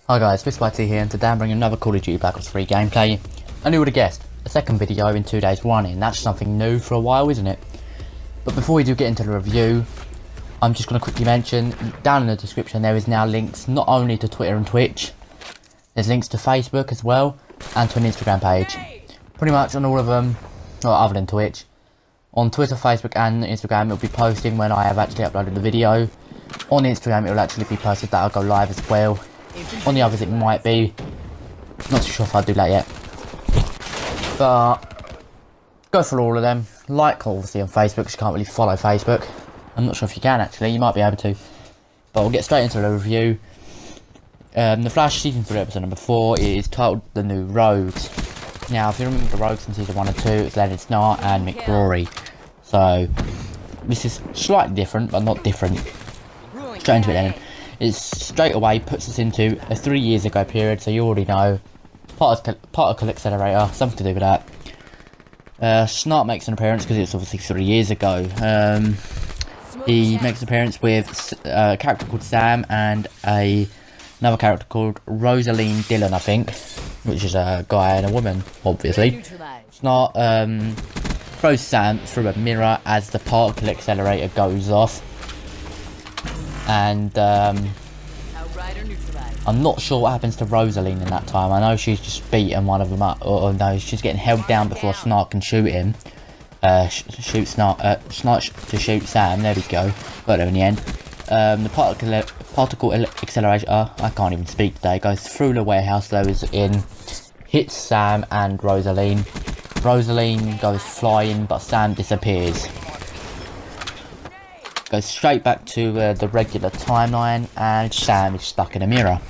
Hi guys, SwifTs here, and today I'm bringing another Call of Duty Black Ops 3 gameplay. And who would have guessed? A second video in 2 days running. That's something new for a while, isn't it? But before we do get into the review, I'm just going to quickly mention, down in the description there is now links not only to Twitter and Twitch, there's links to Facebook as well, and to an Instagram page. Pretty much on all of them, well, other than Twitch. On Twitter, Facebook and Instagram it'll be posting when I have actually uploaded the video. On Instagram it will actually be posted that I'll go live as well. On the others it might be. Not too sure if I'll do that yet. But go for all of them. Like obviously on Facebook, because you can't really follow Facebook. I'm not sure if you can actually, you might be able to. But we'll get straight into the review. The Flash Season 3 episode number 4 is titled The New Rogues. Now if you remember the Rogues in Season 1 and 2, it's Leonard Snart and Mick Rory. So this is slightly different, but not different. Straight into it then. It straight away puts us into a 3 years ago period, so you already know. Particle accelerator, something to do with that. Snart makes an appearance because it's obviously 3 years ago. He makes an appearance with a character called Sam and another character called Rosaline Dillon, I think, which is a guy and a woman, obviously. Snart throws Sam through a mirror as the particle accelerator goes off. And I'm not sure what happens to Rosaline in that time. I know she's just beaten one of them up, or no, she's getting held down before Snart can shoot him. Shoot Snart to shoot Sam. There we go. Got there in the end. The particle accelerator, I can't even speak today, goes through the warehouse, those in, hits Sam and Rosaline. Rosaline goes flying, but Sam disappears. Goes straight back to the regular timeline, and Sam is stuck in a mirror.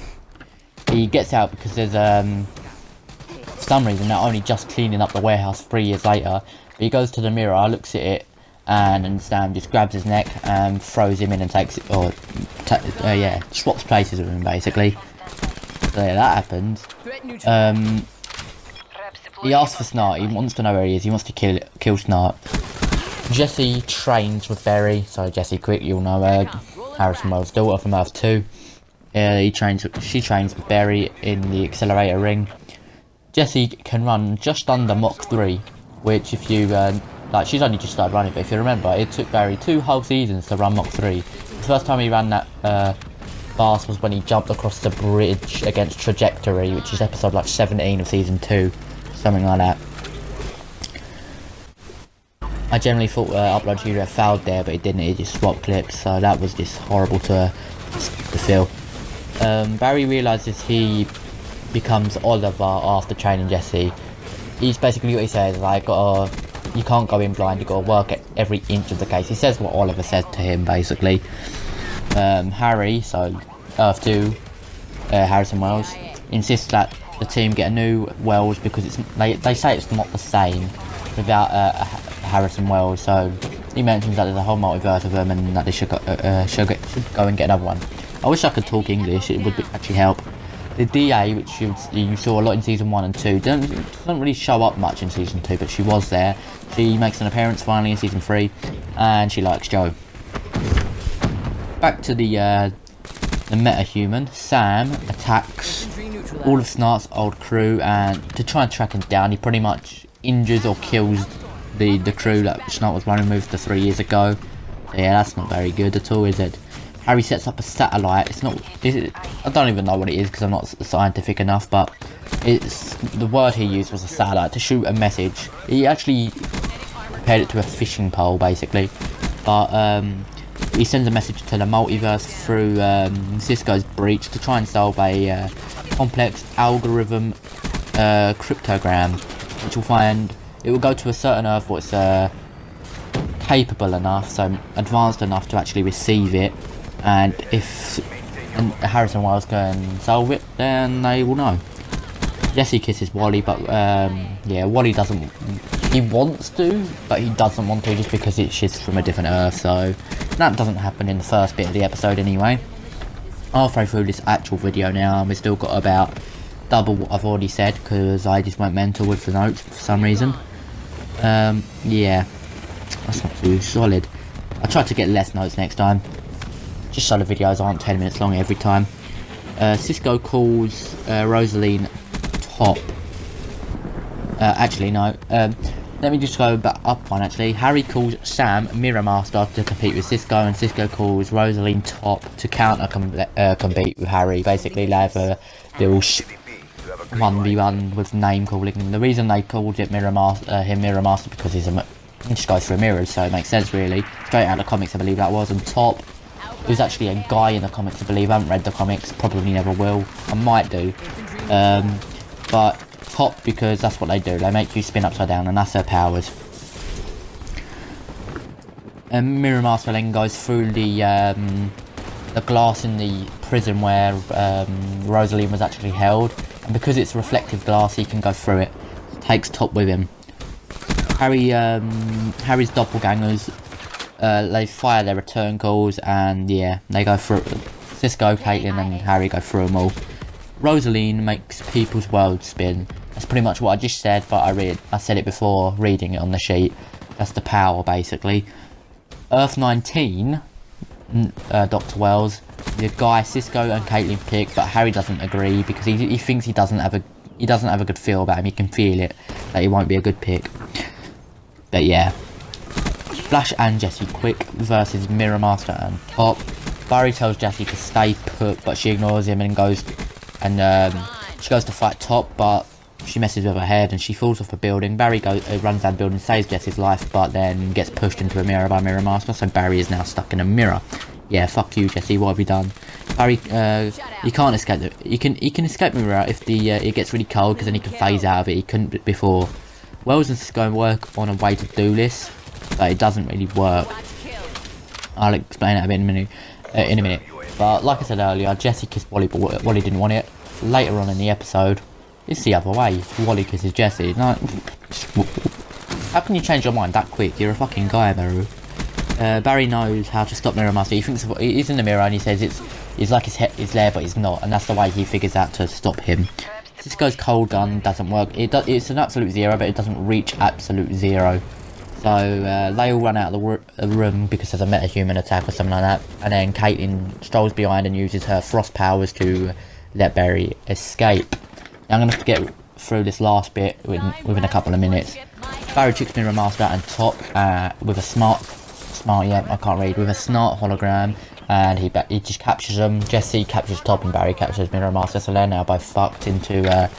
He gets out because there's for some reason they're only just cleaning up the warehouse 3 years later. But he goes to the mirror, looks at it, and then Sam just grabs his neck and throws him in and takes it, or swaps places with him basically. So yeah, that happens. He asks for Snart. He wants to know where he is. He wants to kill Snart. Jesse trains with Barry, so Jesse Quick, you'll know her, Harrison Wells' daughter from Earth 2. She trains with Barry in the accelerator ring. Jesse can run just under Mach 3, which if you, she's only just started running, but if you remember, it took Barry 2 whole seasons to run Mach 3. The first time he ran that fast was when he jumped across the bridge against Trajectory, which is episode like 17 of season 2, something like that. I generally thought Upload Studio failed there, but it didn't. It just swapped clips, so that was just horrible to feel. Barry realises he becomes Oliver after training Jesse. He's basically what he says, like, you can't go in blind, you got to work at every inch of the case. He says what Oliver said to him, basically. Harry, so Earth 2, Harrison Wells, insists that the team get a new Wells because they say it's not the same without Harrison Wells, so he mentions that there's a whole multiverse of them and that they should go and get another one. I wish I could talk English, it would actually help. The DA, which you saw a lot in season 1 and 2, doesn't really show up much in season 2, but she was there. She makes an appearance finally in season 3, and she likes Joe. Back to the meta-human, Sam attacks all of Snart's old crew, and to try and track him down, he pretty much injures or kills the crew that Snart was running with 3 years ago. So yeah, that's not very good at all, is it? Harry sets up a satellite. I don't even know what it is because I'm not scientific enough, but the word he used was a satellite to shoot a message. He actually compared it to a fishing pole basically, but he sends a message to the multiverse through Cisco's breach to try and solve a complex algorithm cryptogram, which will find it will go to a certain Earth where it's capable enough, so advanced enough to actually receive it, and if Harrison Wells can solve it, then they will know. Jesse kisses Wally, but yeah, Wally doesn't. He wants to, but he doesn't want to just because she's from a different Earth, so that doesn't happen in the first bit of the episode anyway. Halfway through this actual video now, and we've still got about double what I've already said because I just went mental with the notes for some reason. Yeah, that's not too solid. I tried to get less notes next time, just so the videos aren't 10 minutes long every time. Cisco calls Rosaline top. Actually, no. Let me just go back up one, actually. Harry calls Sam Mirror Master to compete with Cisco, and Cisco calls Rosaline top to compete with Harry. Basically, they have a little 1v1 with name calling. And the reason they called it Mirror Master because he just goes through mirrors, so it makes sense, really. Straight out of the comics, I believe that was. And top, it was actually a guy in the comics, I believe. I haven't read the comics, probably never will. I might do. But top, because that's what they do. They make you spin upside down, and that's their powers. And Mirror Master then goes through the glass in the prison where Rosaline was actually held, and because it's reflective glass, he can go through it. Takes top with him. Harry's doppelgangers, they fire their return calls, and yeah, they go through. Cisco, Caitlin, and Harry go through them all. Rosaline makes people's worlds spin. That's pretty much what I just said, but I said it before reading it on the sheet. That's the power, basically. Earth 19, Dr. Wells, the guy Cisco and Caitlin pick, but Harry doesn't agree because he thinks he doesn't have a good feel about him. He can feel it that he won't be a good pick. But yeah, Flash and Jessie quick versus Mirror Master and top. Barry tells Jessie to stay put, but she ignores him and goes she goes to fight top, but she messes with her head and she falls off a building. Barry runs down the building, saves Jessie's life, but then gets pushed into a mirror by Mirror Master, so Barry is now stuck in a mirror. Yeah, fuck you, Jessie, what have you done? Barry, you can't escape it. He can escape the mirror if it gets really cold, because then he can phase out of it. He couldn't before. Wells is going to work on a way to do this, but it doesn't really work. I'll explain that a bit in a minute. But like I said earlier, Jessie kissed Wally, but Wally didn't want it. Later on in the episode, it's the other way. Wally kisses Jessie. Like, how can you change your mind that quick? You're a fucking guy, Barry. Barry knows how to stop Mirror Master. He thinks he's in the mirror and he says it's like his head is there, but he's not, and that's the way he figures out to stop him. Cisco's cold gun doesn't work. It's an absolute zero, but it doesn't reach absolute zero. So they all run out of the room because there's a metahuman attack or something like that, and then Caitlin strolls behind and uses her frost powers to let Barry escape. Now I'm going to have to get through this last bit within a couple of minutes. Barry tricks Mirror Master and top with a smart, I can't read, with a smart hologram, and he just captures them. Jessie captures top and Barry captures Mirror Master, so they're now both fucked into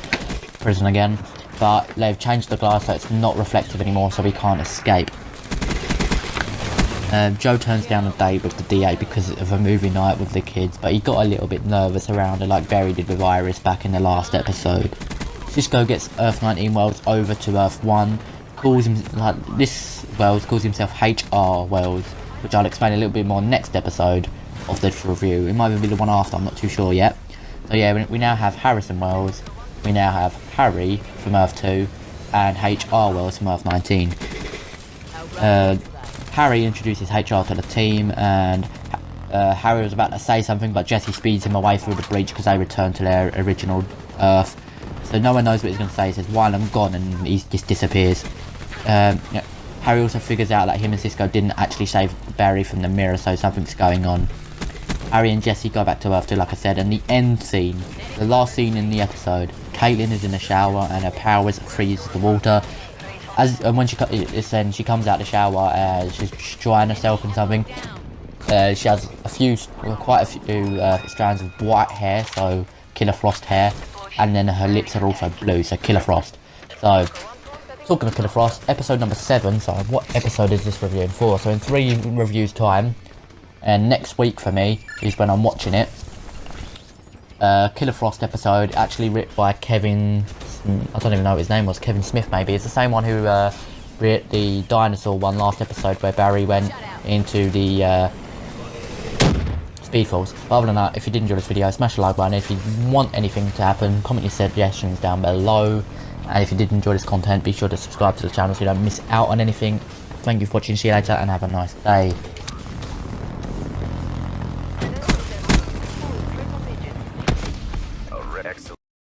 prison again. But they've changed the glass so it's not reflective anymore, so we can't escape. Joe turns down a date with the DA because of a movie night with the kids, but he got a little bit nervous around it, like Barry did with Iris back in the last episode. Cisco gets Earth 19 Wells over to Earth 1, this Wells calls himself HR Wells, which I'll explain a little bit more next episode of this review. It might even be the one after, I'm not too sure yet. So yeah, we now have Harrison Wells, we now have Harry from Earth 2, and HR Wells from Earth 19. Harry introduces HR to the team, and Harry was about to say something, but Jessie speeds him away through the breach because they return to their original Earth. So no one knows what he's going to say. He says, "While I'm gone," and he just disappears. Yeah. Harry also figures out that him and Cisco didn't actually save Barry from the mirror, so something's going on. Harry and Jessie go back to Earth 2, like I said, and the end scene, the last scene in the episode, Caitlin is in the shower and her powers freeze the water. And when she comes out the shower, she's drying herself and something. She has quite a few strands of white hair, so Killer Frost hair, and then her lips are also blue, so Killer Frost. So, talking of Killer Frost, episode number 7, so what episode is this reviewing for? So in 3 reviews time, and next week for me is when I'm watching it. Killer Frost episode, actually written by Kevin, I don't even know what his name was, Kevin Smith maybe. It's the same one who wrote the dinosaur one last episode where Barry went into the Speedfalls. But other than that, if you did enjoy this video, smash the like button. If you want anything to happen, comment your suggestions down below. And if you did enjoy this content, be sure to subscribe to the channel so you don't miss out on anything. Thank you for watching, see you later, and have a nice day.